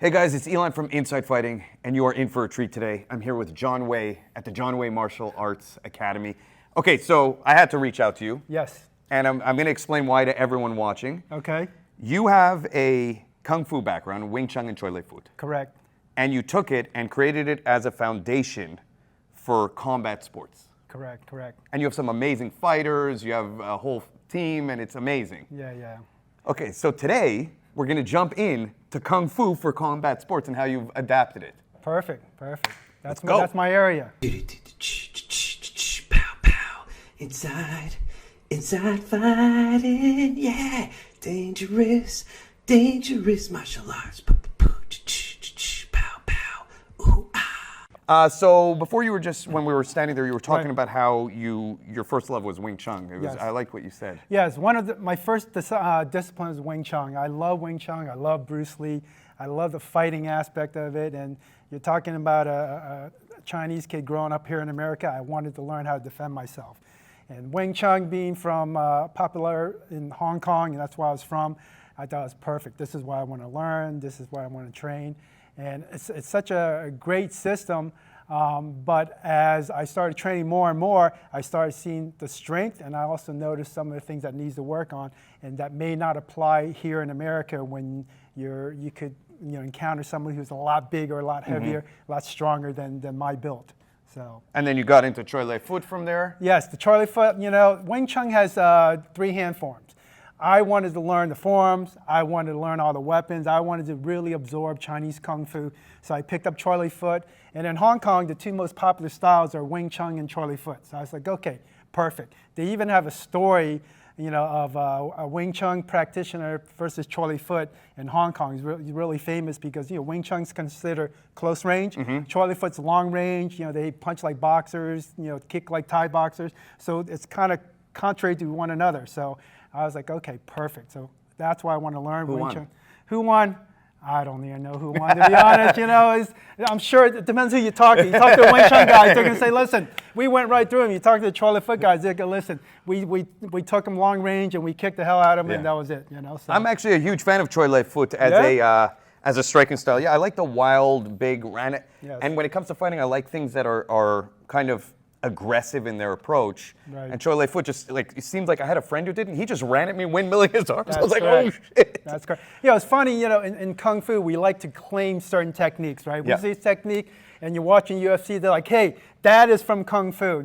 Hey guys, it's Elon from Inside Fighting, and you are in for a treat today. I'm here with John Wai at the John Wai Martial Arts Academy. Okay, so I had to reach out to you. Yes. And I'm going to explain why to everyone watching. Okay. You have a Kung Fu background, Wing Chun and Choy Lay Fut. Correct. And you took it and created it as a foundation for combat sports. Correct. And you have some amazing fighters, you have a whole team, and it's amazing. Yeah. Okay, so today we're going to jump in to Kung Fu for combat sports and how you've adapted it. Perfect. Let's go. That's my area. Pow, pow. Inside fighting, yeah. Dangerous martial arts. Pow, pow. Ooh, ah. So before you were when we were standing there, you were talking Right. about how your first love was Wing Chun. Yes. I liked what you said. Yes, my first discipline is Wing Chun. I love Wing Chun. I love Bruce Lee. I love the fighting aspect of it. And you're talking about a Chinese kid growing up here in America. I wanted to learn how to defend myself. And Wing Chun being from popular in Hong Kong, and that's where I was from, I thought it was perfect. This is what I want to learn. This is what I want to train. And it's such a great system. But as I started training more and more, I started seeing the strength, and I also noticed some of the things that needs to work on, and that may not apply here in America when you could encounter somebody who's a lot bigger, a lot heavier, a lot stronger than my build. So. And then you got into Choy Lay Fut from there? Yes, the Choy Lay Fut, Wing Chun has 3 hand forms. I wanted to learn the forms. I wanted to learn all the weapons. I wanted to really absorb Chinese Kung Fu. So I picked up Choy Lay Fut. And in Hong Kong, the 2 most popular styles are Wing Chun and Choy Lay Fut. So I was like, okay, perfect. They even have a story, of a Wing Chun practitioner versus Choy Lay Fut in Hong Kong. He's really famous because, Wing Chun's considered close range. Choy Lay Fut's long range. They punch like boxers, kick like Thai boxers. So it's kind of contrary to one another. So I was like, okay, perfect. So that's why I want to learn Wing Chun. Who won? I don't even know who won, to be honest. I'm sure it depends who you talk to. You talk to the Wing Chun guys, they're going to say, listen, we went right through him. You talk to the Choy Lay Fut guys, they're going to listen. We took him long range and we kicked the hell out of him, and that was it. So. I'm actually a huge fan of Choy Lay Fut as a striking style. Yeah, I like the wild, big, ran. Yes. And when it comes to fighting, I like things that are kind of aggressive in their approach. Right. And Choy Lay Fut just it seems like I had a friend who didn't. He just ran at me, windmilling his arms. That's I was like, correct. oh shit. That's correct. It's funny, in Kung Fu, we like to claim certain techniques, right? We see a technique, and you're watching UFC, they're like, hey, that is from Kung Fu,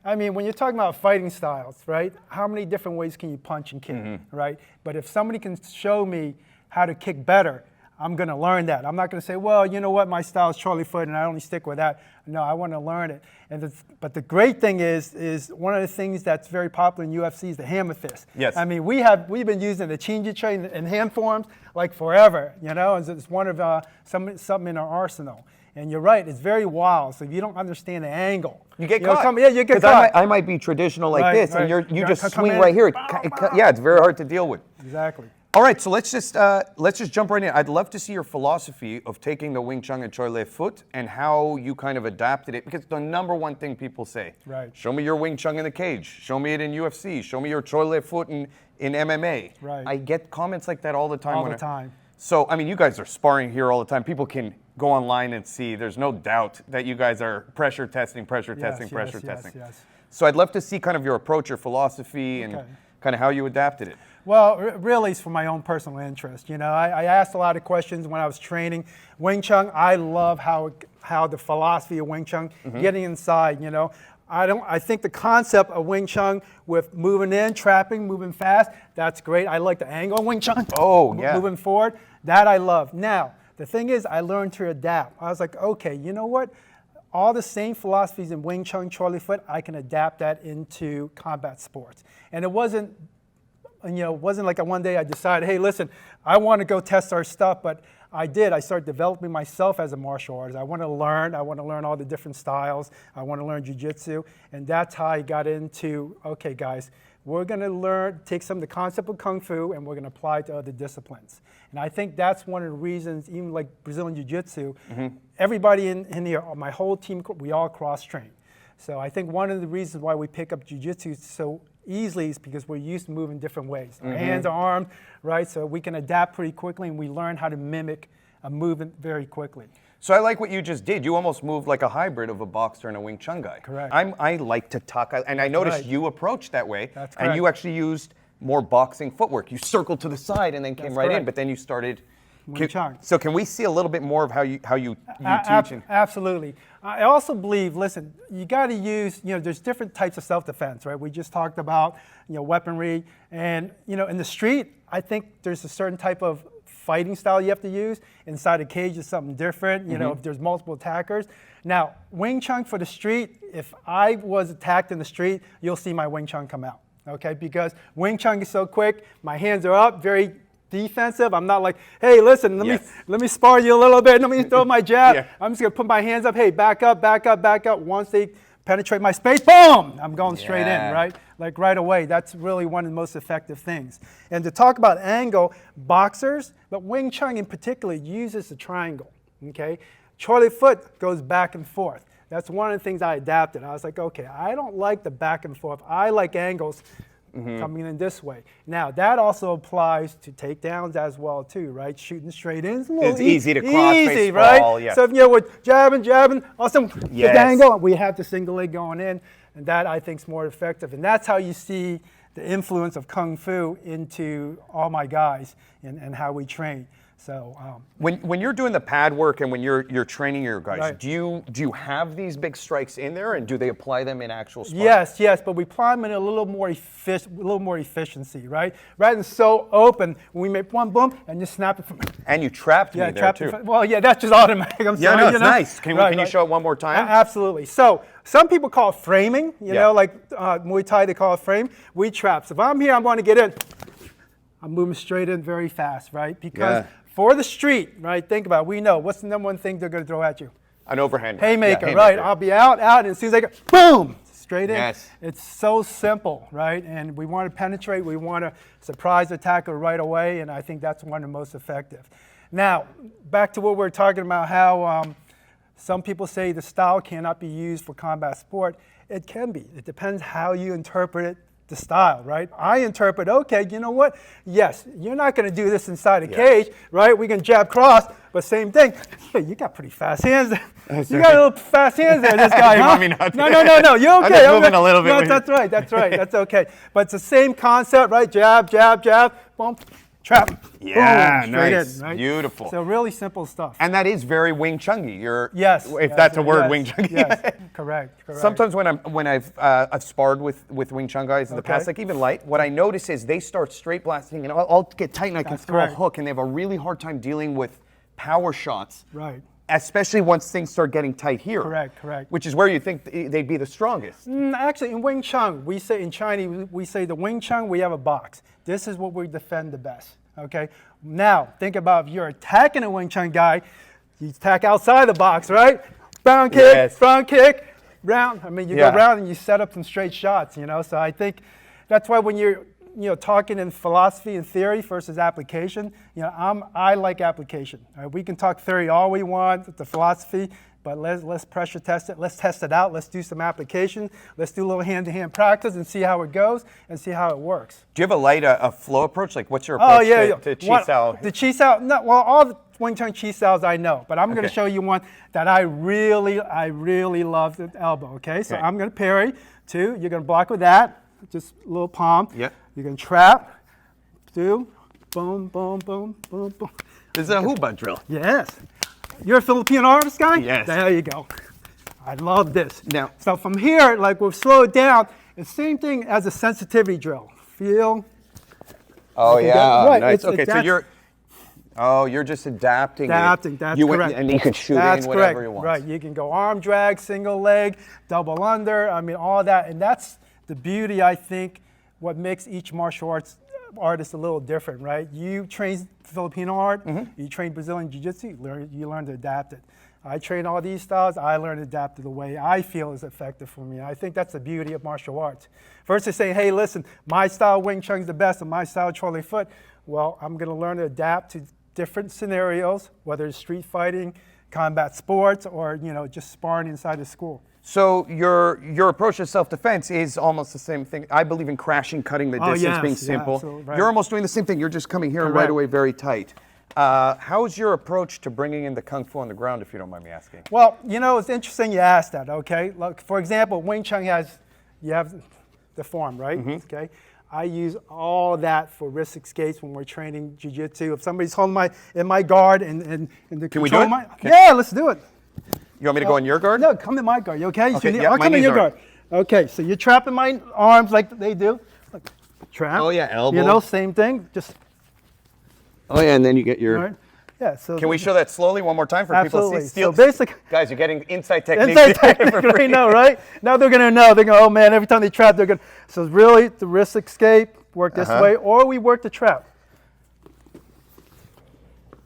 I mean, when you're talking about fighting styles, right? How many different ways can you punch and kick, right? But if somebody can show me how to kick better, I'm going to learn that. I'm not going to say, well, you know what, my style is Choy Lay Fut and I only stick with that. No, I want to learn it. But the great thing is one of the things that's very popular in UFC is the hammer fist. Yes. I mean, we've been using the Jiu-Jitsu in hand forms like forever, It's one of something in our arsenal. And you're right, it's very wild. So if you don't understand the angle, You get caught. You get caught. I might be traditional like this, and Right. you just Come swing in. right here. It's very hard to deal with. Exactly. All right, so let's just jump right in. I'd love to see your philosophy of taking the Wing Chun and Choy Lay Fut and how you kind of adapted it, because the number one thing people say, Right. Show me your Wing Chun in the cage, show me it in UFC, show me your Choy Lay Fut in MMA. Right. I get comments like that all the time. All the time. So, I mean, you guys are sparring here all the time. People can go online and see. There's no doubt that you guys are pressure testing. Yes. So I'd love to see kind of your approach, your philosophy, and Okay. kind of how you adapted it. Well, really, it's for my own personal interest. I asked a lot of questions when I was training. Wing Chun, I love how the philosophy of Wing Chun, getting inside, I think the concept of Wing Chun with moving in, trapping, moving fast, that's great. I like the angle of Wing Chun. Oh, yeah. Moving forward, that I love. Now, the thing is, I learned to adapt. I was like, okay, you know what? All the same philosophies in Wing Chun, Choy Lay Fut, I can adapt that into combat sports. And it wasn't like one day I decided, hey, listen, I want to go test our stuff, but I did. I started developing myself as a martial artist. I want to learn all the different styles. I want to learn Jiu-Jitsu, and that's how I got into, okay, guys, we're going to take some of the concept of Kung Fu, and we're going to apply it to other disciplines. And I think that's one of the reasons, even like Brazilian Jiu-Jitsu, everybody in here, my whole team, we all cross-train. So I think one of the reasons why we pick up Jiu-Jitsu so easily is because we're used to moving different ways. Our hands are armed, right? So we can adapt pretty quickly, and we learn how to mimic movement very quickly. So I like what you just did. You almost moved like a hybrid of a boxer and a Wing Chun guy. Correct. I like to tuck, and I noticed right. you approached that way, That's and you correct. actually used more boxing footwork. You circled to the side and then came That's right in, correct. but then you started. Wing Chun. So can we see a little bit more of how you teach? Absolutely. I also believe, listen, you got to use, there's different types of self-defense, right? We just talked about, weaponry, and, in the street, I think there's a certain type of fighting style you have to use. Inside a cage is something different, if there's multiple attackers. Now, Wing Chun for the street, if I was attacked in the street, you'll see my Wing Chun come out, okay? Because Wing Chun is so quick, my hands are up, very defensive. I'm not like, hey, listen, let me spar you a little bit. Let me throw my jab. Yeah. I'm just gonna put my hands up. Hey, back up, back up, back up. Once they penetrate my space, boom! I'm going straight in, right? Like right away. That's really one of the most effective things. And to talk about angle, boxers, but Wing Chun in particular uses the triangle. Okay, Choy Lay Fut goes back and forth. That's one of the things I adapted. I was like, okay, I don't like the back and forth. I like angles. Coming in this way. Now that also applies to takedowns as well too, right? Shooting straight in. It's easy to cross easy, face right? fall, yeah. So if we're jabbing, also the angle, we have the single leg going in, and that I think is more effective. And that's how you see the influence of Kung Fu into all my guys and how we train. So when you're doing the pad work and when you're training your guys, Right. do you have these big strikes in there, and do they apply them in actual sparring? yes, but we apply them in a little more efficiency, right? Rather than so open, we make one boom and just snap it from. And you trapped me there trapped too. Well, yeah, that's just automatic. I'm Yeah, sorry, no, it's nice. Can you Right. show it one more time? Absolutely. So some people call it framing. You Yeah. know, like Muay Thai, they call it frame. We trap. So if I'm here, I'm going to get in. I'm moving straight in very fast, right? Because for the street, right? Think about it. We know what's the number one thing they're going to throw at you. An overhand. Haymaker, Yeah, right? I'll be out, and as soon as I go, boom, straight in. Yes. It's so simple, right? And we want to penetrate. We want to surprise attacker right away, and I think that's one of the most effective. Now, back to what we're talking about, how some people say the style cannot be used for combat sport. It can be. It depends how you interpret it. The style, right? I interpret, okay, you know what? Yes, you're not going to do this inside a cage, right? We can jab cross, but same thing. Hey, you got pretty fast hands. You got a little fast hands there, this guy, You huh? want me not to? No, you're okay. I'm just moving a little bit. No, that's right, that's okay. But it's the same concept, right? Jab, jab, jab, boom, trap, Yeah, boom, straight nice. in, right? Beautiful. So really simple stuff. And that is very Wing Chun-y. Yes. If that's a word, Wing Chun-y. Yes, correct. Sometimes when I've sparred with Wing Chun guys in the past, like even light, what I notice is they start straight blasting, and I'll get tight and I can That's throw a correct. hook, and they have a really hard time dealing with power shots. Right. Especially once things start getting tight here. Correct. Which is where you think they'd be the strongest. Actually, in Wing Chun, we say in Chinese, we say the Wing Chun, we have a box. This is what we defend the best, okay? Now, think about if you're attacking a Wing Chun guy, you attack outside the box, right? Front kick, front kick, round. I mean, you go round and you set up some straight shots, So I think that's why when you're talking in philosophy and theory versus application, I like application. All right? We can talk theory all we want, the philosophy, but let's pressure test it. Let's test it out. Let's do some application. Let's do a little hand-to-hand practice and see how it goes and see how it works. Do you have a flow approach? Like, what's your approach to Chi Sao? The Chi Sao, no, well, all the Wing Chun Chi Saos I know, but I'm going to show you one that I really love, the elbow, okay? So I'm going to parry, two, you're going to block with that, just a little palm. Yep. You're going to trap, two, boom, boom, boom, boom, boom. This is a Huba drill. Yes. You're a Filipino artist guy? Yes. There you go. I love this. Now- So from here, like we'll slow it down. It's the same thing as a sensitivity drill. Feel. Oh yeah, Right, nice. it's- Okay, so you're just adapting. Adapting, that's correct. And you can shoot That's in whatever correct. you want. Right, you can go arm drag, single leg, double under. I mean, all that, and that's the beauty. I think what makes each martial arts artist a little different, right? You train Filipino art, you train Brazilian Jiu-Jitsu, you learn to adapt it. I train all these styles, I learn to adapt it the way I feel is effective for me. I think that's the beauty of martial arts. Versus saying, hey, listen, my style Wing Chun is the best and my style Choy Lay Fut, well, I'm gonna learn to adapt to different scenarios, whether it's street fighting, combat sports, or just sparring inside the school. So your approach to self-defense is almost the same thing. I believe in crashing, cutting the distance, yes, being yeah, simple. absolutely, right. You're almost doing the same thing. You're just coming here and right Correct. away very tight. How's your approach to bringing in the Kung Fu on the ground, if you don't mind me asking? Well, you know, it's interesting you asked that, okay? Look, for example, Wing Chun you have the form, right? Okay. I use all that for wrist escapes when we're training Jiu-Jitsu. If somebody's holding in my guard and the Can we do it? Yeah, let's do it. You want me to go in your guard? No, come in my guard, okay? Okay, So yeah, I'll my come in knees your are- guard. Okay, so you're trapping my arms like they do. Look, trap. Oh, yeah, elbow. You know, same thing. Just, Oh, yeah, and then you get your... all right. Yeah, so. Can we show that slowly one more time for Absolutely. people to see? So basic. Guys, you're getting inside technique. Inside technique, right now, right? Now they're going to know. They're going to, oh man, every time they trap, they're going to. So it's really the wrist escape, work this way, or we work the trap.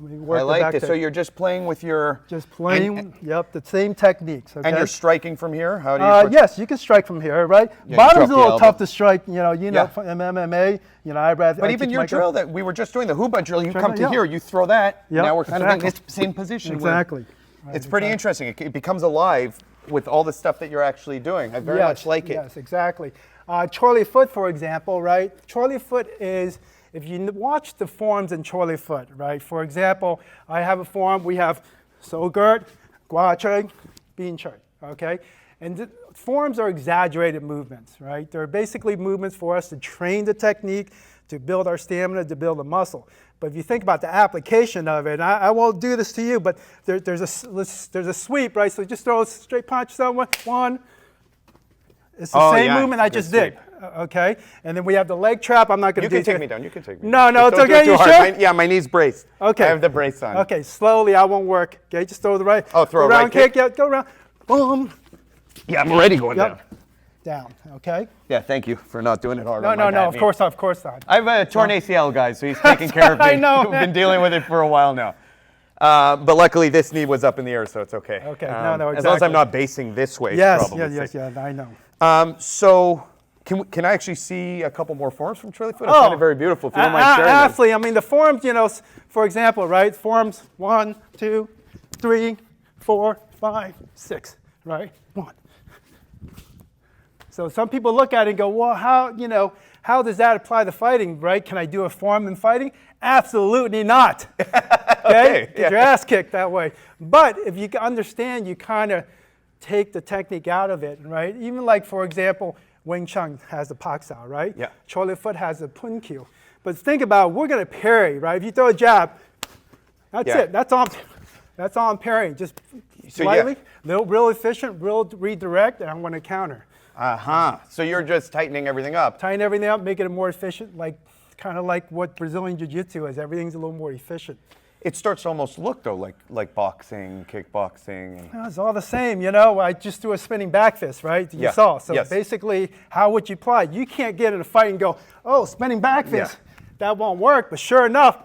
We work I the like back this. to- So you're just playing with your... Just playing, And, yep, the same techniques. Okay? and you're striking from here? How do you... approach- Yes, you can strike from here, right? Yeah, you Bottom's drop a the little elbow. tough to strike, you Yeah. know, from MMA, you know, I'd rather. But I even teach your my drill that we were just doing, the Huba drill, you come to yeah. here, you throw that, Yep. now we're And throwing ankle. this same position. where- Exactly. It's pretty interesting. It becomes alive with all the stuff that you're actually doing. I very much like it. Yes, exactly. Choy Lay Fut, for example, right? Choy Lay Fut is, if you watch the forms in Choy Lay Fut, right? For example, I have a form, we have So Gurt, Gua Choi, Bean Choi, okay? And the forms are exaggerated movements, right? They're basically movements for us to train the technique, to build our stamina, to build a muscle. But if you think about the application of it, I won't do this to you, but there's a sweep, right? So just throw a straight punch, someone, one. It's the same movement I good just did, okay? And then we have the leg trap. I'm not going to You do can take it. me down. You can take me No, down. no, Just it's don't do okay. it too You hard. sure? Yeah, my knee's braced. Okay. I have the brace on. Okay, slowly. I won't work. Okay, just throw the right. Oh, throw a around right kick? Yeah, go around. Boom. Yeah, I'm already going Yep. down. Down. Okay. Yeah, thank you for not doing it hard. No, on my no, no. bad Of knee. course not. Of course not. I have a torn ACL, guys, so he's taking care of me. I know, We've man. been dealing with it for a while now. But luckily, this knee was up in the air, so it's okay. Okay, no, no, As long as I'm exactly. not basing this way. it's Yes, probably yes, safe. I know. So, can I actually see a couple more forms from Choy Lay Fut? I find it very beautiful. If you don't mind sharing them. Absolutely. I mean, the forms, you know, for example, right? Forms 1, 2, 3, 4, 5, 6, right? 1. So some people look at it and go, well, how does that apply to fighting, right? Can I do a form in fighting? Absolutely not. Okay? Get your ass kicked that way. But if you understand, you kind of take the technique out of it, right? Even like, for example, Wing Chun has the Pak Sao, right? Yeah. Choy Lay Fut has the Pun Kyu. But think about, we're going to parry, right? If you throw a jab, that's Yeah. it. That's all I'm parrying. Just So, slightly, real efficient, real redirect, and I'm going to counter. So you're just tightening everything up. Tighten everything up, make it more efficient, kind of like what Brazilian Jiu-Jitsu is. Everything's a little more efficient. It starts to almost look, though, like boxing, kickboxing. And It's all the same, you know. I just threw a spinning back fist, right? You Yeah. saw. So Yes. basically, how would you apply? You can't get in a fight and go, oh, spinning back fist. That won't work. But sure enough,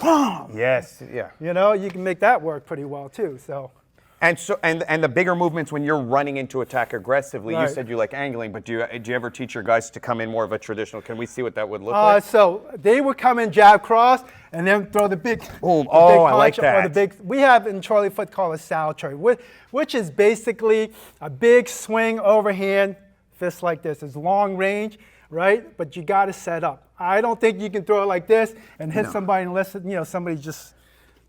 boom, Yes, yeah. you know, you can make that work pretty well too. So. And the bigger movements when you're running into attack aggressively, you Right. said you like angling, but do you ever teach your guys to come in more of a traditional? Can we see what that would look like? So they would come in jab cross and then throw the big, Boom. the Oh, big I like punch or the that. big. We have in Choy Lay Fut called a Sao Choy, which is basically a big swing overhand fist like this. It's long range, right? But you got to set up. I don't think you can throw it like this and hit somebody unless somebody just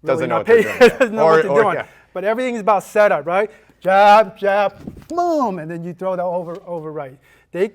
really Doesn't know not what they're pay- doing, yeah. doesn't know Or- what they're or- doing. yeah. But everything is about setup, right? Jab, jab, boom, and then you throw the over right.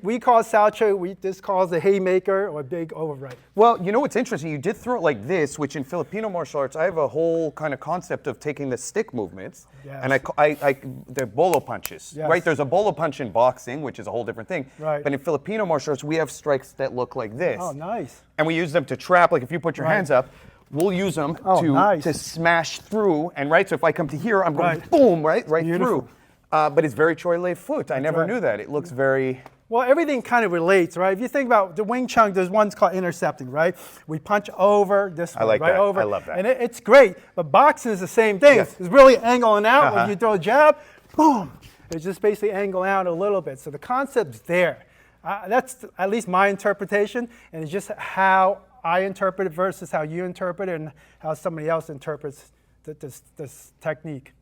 We call it Sao Choy, this calls a haymaker or a big over right. Well, you know what's interesting? You did throw it like this, which in Filipino martial arts, I have a whole kind of concept of taking the stick movements, Yes. and they're bolo punches, Yes. right? There's a bolo punch in boxing, which is a whole different thing. Right. But in Filipino martial arts, we have strikes that look like this. Oh, nice. And we use them to trap, like if you put your Right. hands up, we'll use them Oh, nice. to smash through, and right, so if I come to here, I'm going Right. boom, right Beautiful. through. But it's very Choy Lay Fut. I never right. knew that. It looks very... Well, everything kind of relates, right? If you think about the Wing Chun, there's one's called intercepting, right? We punch over this way, like right that. over. I love that. And it's great, but boxing is the same thing. Yes. It's really angling out. Uh-huh. When you throw a jab, boom. It's just basically angle out a little bit. So the concept's there. That's at least my interpretation, and it's just how I interpret it versus how you interpret it and how somebody else interprets this technique.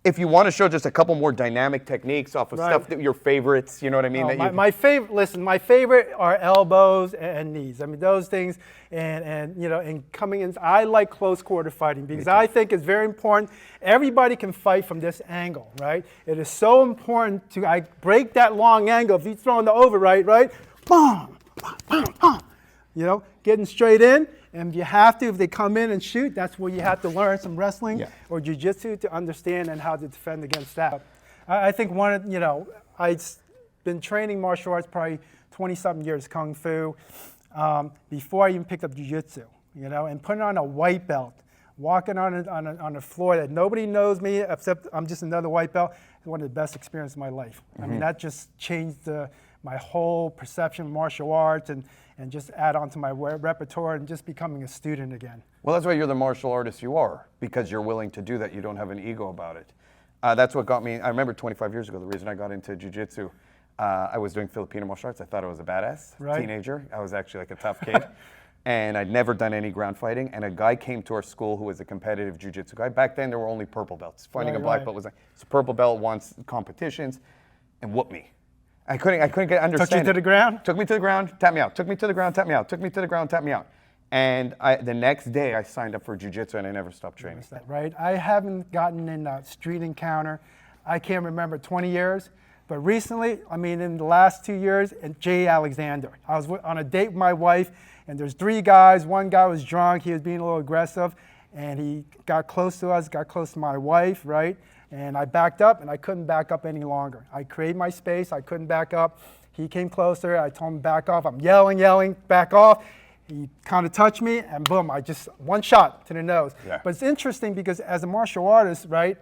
If you want to show just a couple more dynamic techniques off of Right. stuff that your favorites, you know what I mean? Oh, that you my favorite. Listen, my favorite are elbows and knees. I mean, those things, and you know, and coming in. I like close quarter fighting because I think it's very important. Everybody can fight from this angle, right? It is so important to break that long angle. If you're throwing the over right, boom, boom, boom, boom. You know, getting straight in. And if you have to, if they come in and shoot, that's where you have to learn some wrestling or jiu-jitsu to understand and how to defend against that. I think I've been training martial arts probably 20-something years, Kung Fu, before I even picked up jiu-jitsu, you know, and putting on a white belt, walking on a floor that nobody knows me except I'm just another white belt, is one of the best experiences of my life. I mean, that just changed my whole perception of martial arts and just add on to my repertoire and just becoming a student again. Well, that's why you're the martial artist you are, because you're willing to do that. You don't have an ego about it. That's what got me. I remember 25 years ago, the reason I got into jiu-jitsu, I was doing Filipino martial arts. I thought I was a badass teenager. I was actually like a tough kid. And I'd never done any ground fighting. And a guy came to our school who was a competitive jiu-jitsu guy. Back then, there were only purple belts. Finding a black belt was like, so purple belt wants competitions, and whooped me. I couldn't get understand. Took you to the ground? Took me to the ground, tapped me out. Took me to the ground, tapped me out. Took me to the ground, tapped me out. And the next day, I signed up for jiu-jitsu, and I never stopped training. Right? I haven't gotten in a street encounter. I can't remember 20 years. But recently, I mean, in the last 2 years, and Jay Alexander. I was on a date with my wife, and there's 3 guys. One guy was drunk. He was being a little aggressive, and he got close to us, got close to my wife, right? And I backed up, and I couldn't back up any longer. I created my space. I couldn't back up. He came closer. I told him back off. I'm yelling, back off. He kind of touched me, and boom, I just, one shot to the nose. Yeah. But it's interesting because as a martial artist, right,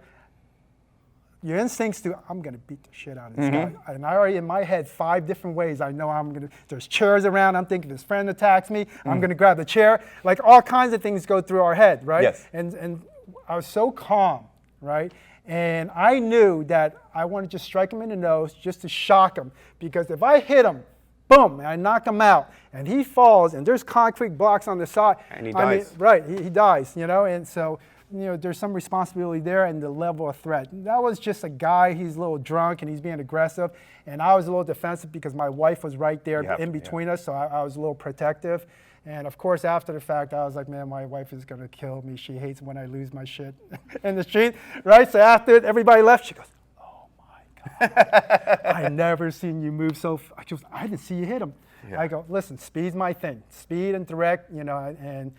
your instincts to, I'm going to beat the shit out of this guy. And I already, in my head, 5 different ways I know I'm going to, there's chairs around, I'm thinking if his friend attacks me, I'm going to grab the chair. Like all kinds of things go through our head, right? Yes. And I was so calm, right? And I knew that I wanted to strike him in the nose just to shock him. Because if I hit him, boom, and I knock him out, and he falls, and there's concrete blocks on the side. And he dies. I mean, right, he dies, you know? And so, you know, there's some responsibility there and the level of threat. That was just a guy, he's a little drunk, and he's being aggressive. And I was a little defensive because my wife was right there in between us, so I was a little protective. And of course, after the fact, I was like, man, my wife is gonna kill me. She hates when I lose my shit in the street, right? So after everybody left, she goes, oh my God, I never seen you move so, I didn't see you hit him. Yeah. I go, listen, speed's my thing. Speed and direct, you know, and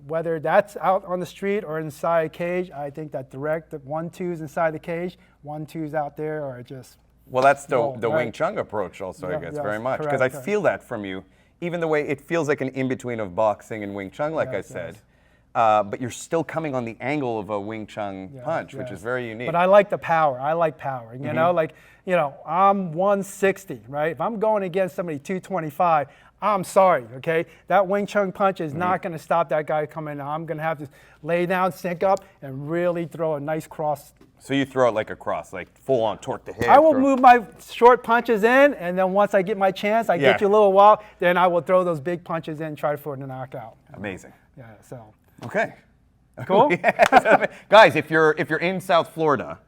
whether that's out on the street or inside a cage, I think that direct, the 1-2s inside the cage, 1-2s out there are just. Well, that's the Wing Chun approach also, I guess, very much. Because I feel that from you. Even the way it feels like an in-between of boxing and Wing Chun, like I said. But you're still coming on the angle of a Wing Chun punch, which is very unique. But I like the power. I like power. You know, like, you know, I'm 160, right? If I'm going against somebody 225, I'm sorry, okay? That Wing Chun punch is not going to stop that guy coming in. I'm going to have to lay down, sink up, and really throw a nice cross. So you throw it like a cross, like full on torque the head. I will move my short punches in, and then once I get my chance, I get you a little while, then I will throw those big punches in, try for the knockout. Amazing. Yeah, so. Okay. Cool. Guys, if you're in South Florida,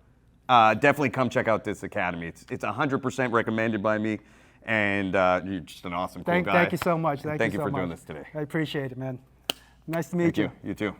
definitely come check out this academy. It's 100% recommended by me, and you're just an awesome, cool guy. Thank you so much. Thank you so for much. doing this today. I appreciate it, man. Nice to meet you. You too.